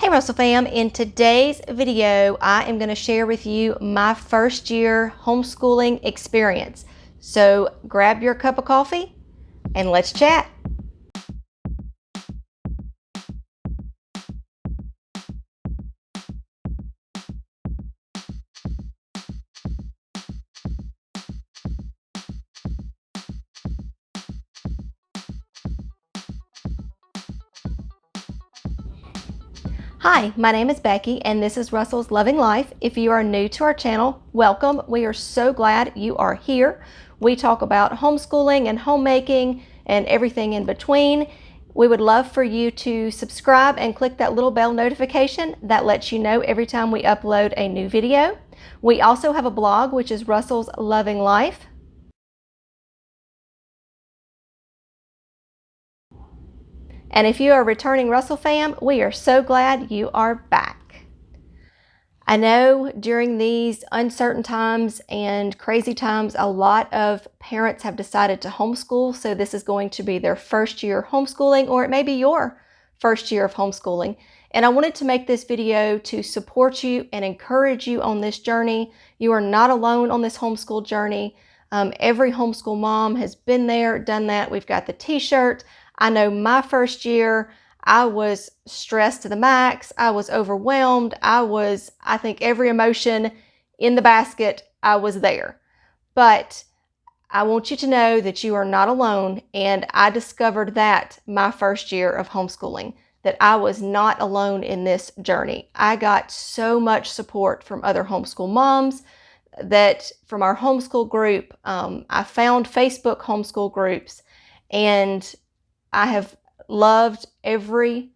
Hey Russell fam, in today's video I am going to share with you my first year homeschooling experience. So grab your cup of coffee and let's chat. Hi, my name is Becky and this is Russell's Loving Life. If you are new to our channel, welcome. We are so glad you are here. We talk about homeschooling and homemaking and everything in between. We would love for you to subscribe and click that little bell notification that lets you know every time we upload a new video. We also have a blog, which is Russell's Loving Life. And if you are a returning Russell fam, we are so glad you are back. I know during these uncertain times and crazy times, a lot of parents have decided to homeschool. So this is going to be their first year homeschooling, or it may be your first year of homeschooling. And I wanted to make this video to support you and encourage you on this journey. You are not alone on this homeschool journey. Every homeschool mom has been there, done that. We've got the t-shirt. I know my first year, I was stressed to the max. I was overwhelmed. I think every emotion in the basket, I was there. But I want you to know that you are not alone. And I discovered that my first year of homeschooling, that I was not alone in this journey. I got so much support from other homeschool moms, that from our homeschool group, I found Facebook homeschool groups, and I have loved every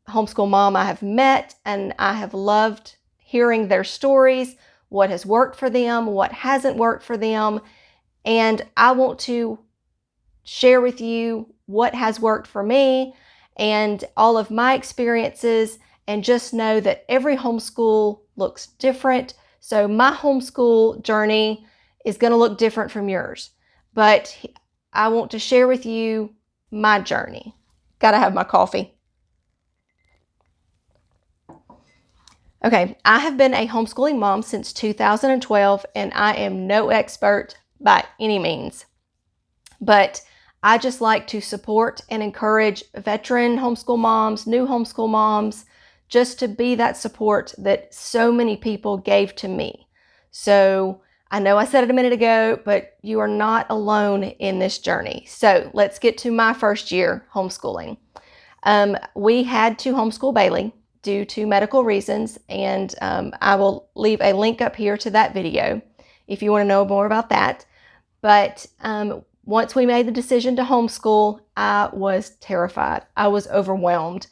homeschool mom I have met, and I have loved hearing their stories, what has worked for them, what hasn't worked for them. And I want to share with you what has worked for me and all of my experiences, and just know that every homeschool looks different. So my homeschool journey is going to look different from yours, but I want to share with you my journey. Gotta have my coffee. Okay, I have been a homeschooling mom since 2012, and I am no expert by any means. But I just like to support and encourage veteran homeschool moms, new homeschool moms, just to be that support that so many people gave to me. So I know I said it a minute ago, but you are not alone in this journey. So let's get to my first year homeschooling. We had to homeschool Bailey due to medical reasons, and I will leave a link up here to that video if you want to know more about that. But once we made the decision to homeschool, I was terrified. I was overwhelmed.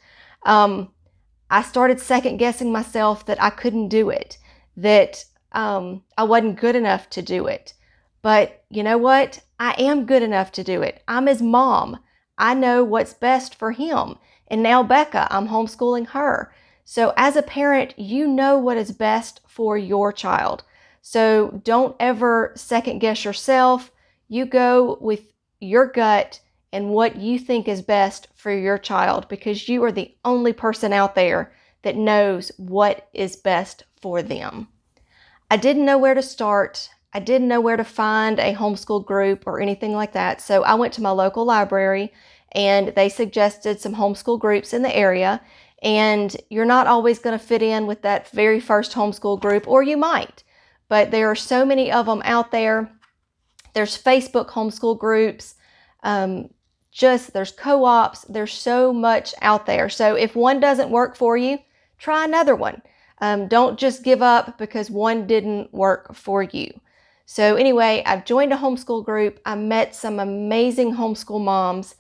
I started second guessing myself that I couldn't do it, that I wasn't good enough to do it. But you know what? I am good enough to do it. I'm his mom. I know what's best for him. And now Becca, I'm homeschooling her. So as a parent, you know what is best for your child. So don't ever second guess yourself. You go with your gut and what you think is best for your child, because you are the only person out there that knows what is best for them. I didn't know where to start. I didn't know where to find a homeschool group or anything like that. So I went to my local library, and they suggested some homeschool groups in the area. And you're not always going to fit in with that very first homeschool group, or you might. But there are so many of them out there. There's Facebook homeschool groups. There's co-ops. There's so much out there. So if one doesn't work for you, try another one. Don't just give up because one didn't work for you. So anyway, I've joined a homeschool group. I met some amazing homeschool moms.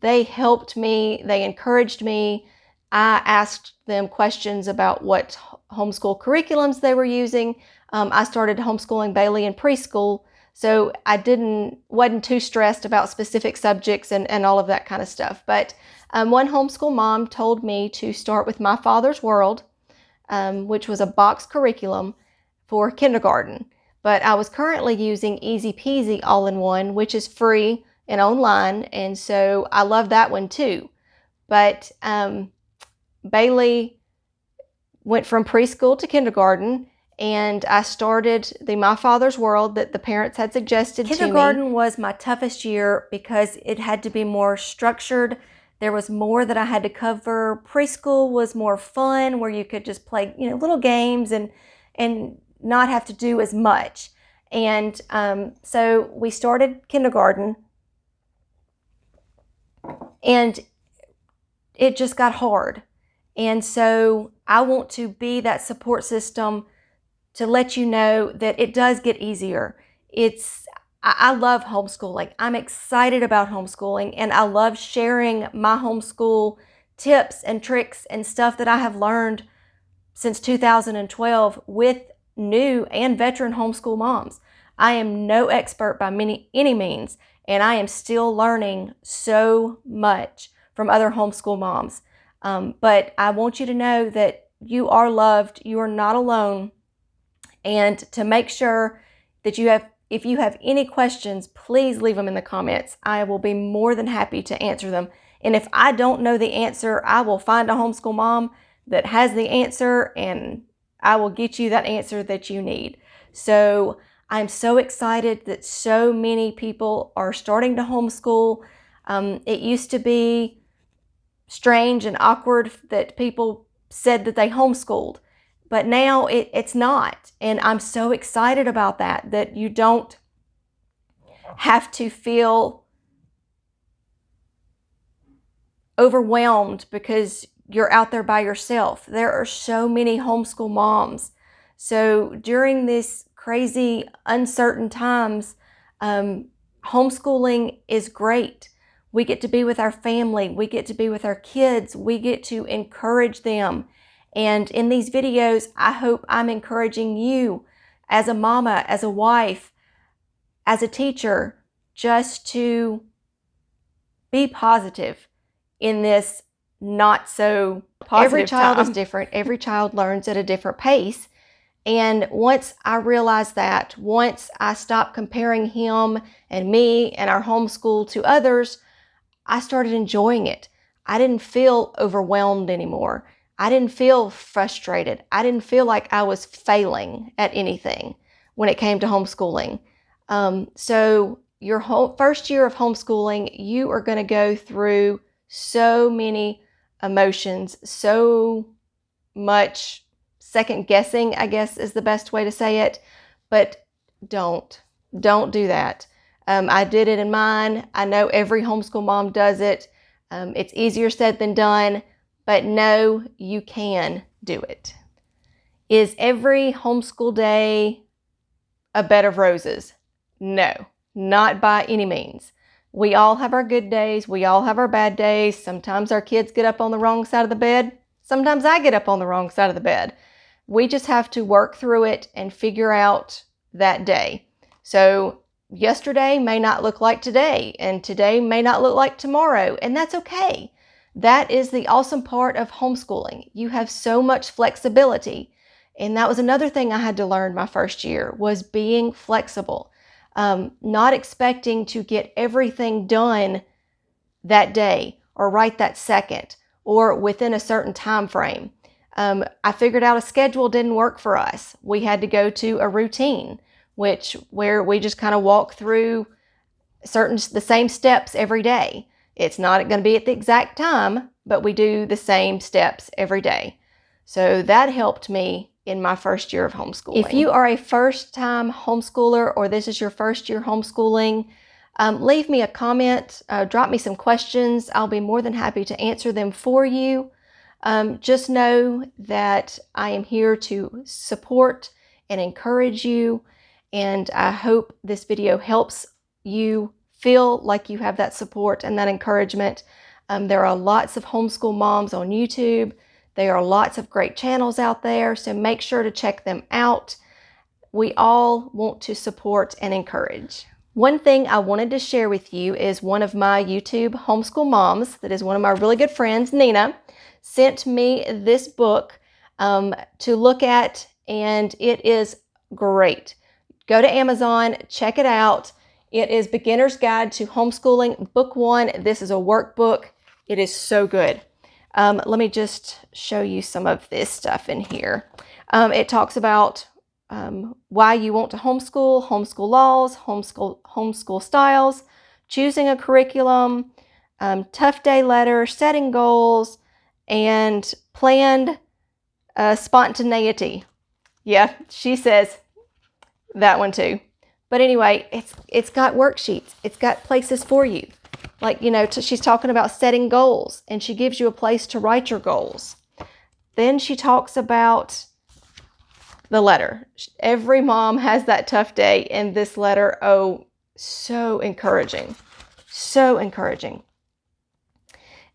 They helped me. They encouraged me. I asked them questions about what homeschool curriculums they were using. I started homeschooling Bailey in preschool, so I wasn't too stressed about specific subjects and all of that kind of stuff. But one homeschool mom told me to start with My Father's World, which was a box curriculum for kindergarten. But I was currently using Easy Peasy All-in-One, which is free and online, and so I love that one too. But Bailey went from preschool to kindergarten, and I started the My Father's World that the parents had suggested to me. Kindergarten was my toughest year because it had to be more structured. There was more that I had to cover. Preschool was more fun, where you could just play, little games and not have to do as much. And so we started kindergarten, and it just got hard. And so I want to be that support system to let you know that it does get easier. I love homeschooling. I'm excited about homeschooling, and I love sharing my homeschool tips and tricks and stuff that I have learned since 2012 with new and veteran homeschool moms. I am no expert by any means, and I am still learning so much from other homeschool moms. But I want you to know that you are loved, you are not alone, and to make sure that if you have any questions, please leave them in the comments. I will be more than happy to answer them. And if I don't know the answer, I will find a homeschool mom that has the answer, and I will get you that answer that you need. So I'm so excited that so many people are starting to homeschool. It used to be strange and awkward that people said that they homeschooled, but now it's not. And I'm so excited about that you don't have to feel overwhelmed because you're out there by yourself. There are so many homeschool moms. So during this crazy, uncertain times, homeschooling is great. We get to be with our family. We get to be with our kids. We get to encourage them. And in these videos, I hope I'm encouraging you as a mama, as a wife, as a teacher, just to be positive in this not so positive Every child time. is different. Every child learns at a different pace. And once I realized that, once I stopped comparing him and me and our homeschool to others, I started enjoying it. I didn't feel overwhelmed anymore. I didn't feel frustrated. I didn't feel like I was failing at anything when it came to homeschooling. So your first year of homeschooling, you are going to go through so many emotions, so much second guessing, I guess is the best way to say it. But don't do that. I did it in mine. I know every homeschool mom does it. It's easier said than done, but no, you can do it. Is every homeschool day a bed of roses? No, not by any means. We all have our good days. We all have our bad days. Sometimes our kids get up on the wrong side of the bed. Sometimes I get up on the wrong side of the bed. We just have to work through it and figure out that day. So yesterday may not look like today, and today may not look like tomorrow, and that's okay. That is the awesome part of homeschooling. You have so much flexibility. And that was another thing I had to learn my first year, was being flexible. Not expecting to get everything done that day or right that second or within a certain time frame. I figured out a schedule didn't work for us. We had to go to a routine, where we just kind of walk through the same steps every day. It's not going to be at the exact time, but we do the same steps every day. So that helped me in my first year of homeschooling. If you are a first-time homeschooler, or this is your first year homeschooling, leave me a comment, drop me some questions. I'll be more than happy to answer them for you. Just know that I am here to support and encourage you, and I hope this video helps you feel like you have that support and that encouragement. There are lots of homeschool moms on YouTube. There are lots of great channels out there, so make sure to check them out. We all want to support and encourage. One thing I wanted to share with you is one of my YouTube homeschool moms, that is one of my really good friends, Nina, sent me this book to look at, and it is great. Go to Amazon, check it out. It is Beginner's Guide to Homeschooling, Book 1. This is a workbook. It is so good. Let me just show you some of this stuff in here. It talks about why you want to homeschool, homeschool laws, homeschool styles, choosing a curriculum, tough day letter, setting goals, and planned spontaneity. Yeah, she says that one too. But anyway, it's got worksheets. It's got places for you. Like, you know, she's talking about setting goals, and she gives you a place to write your goals. Then she talks about the letter. Every mom has that tough day, and this letter, oh, so encouraging. So encouraging.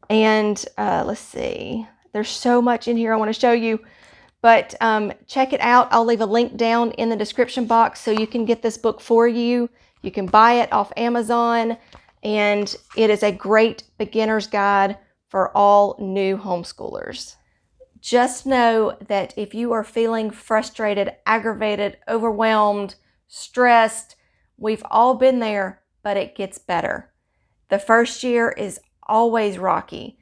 And let's see. There's so much in here I want to show you. But check it out. I'll leave a link down in the description box so you can get this book for you. You can buy it off Amazon. And it is a great beginner's guide for all new homeschoolers. Just know that if you are feeling frustrated, aggravated, overwhelmed, stressed, we've all been there, but it gets better. The first year is always rocky,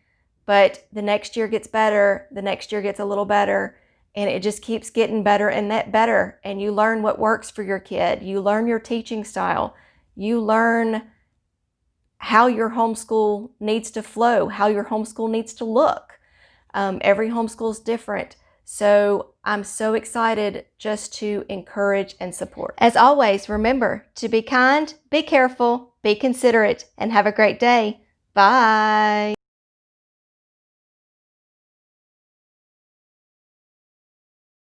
but the next year gets better, the next year gets a little better, and it just keeps getting better and that better. And you learn what works for your kid. You learn your teaching style. You learn how your homeschool needs to flow, how your homeschool needs to look. Every homeschool is different. So I'm so excited just to encourage and support. As always, remember to be kind, be careful, be considerate, and have a great day. Bye.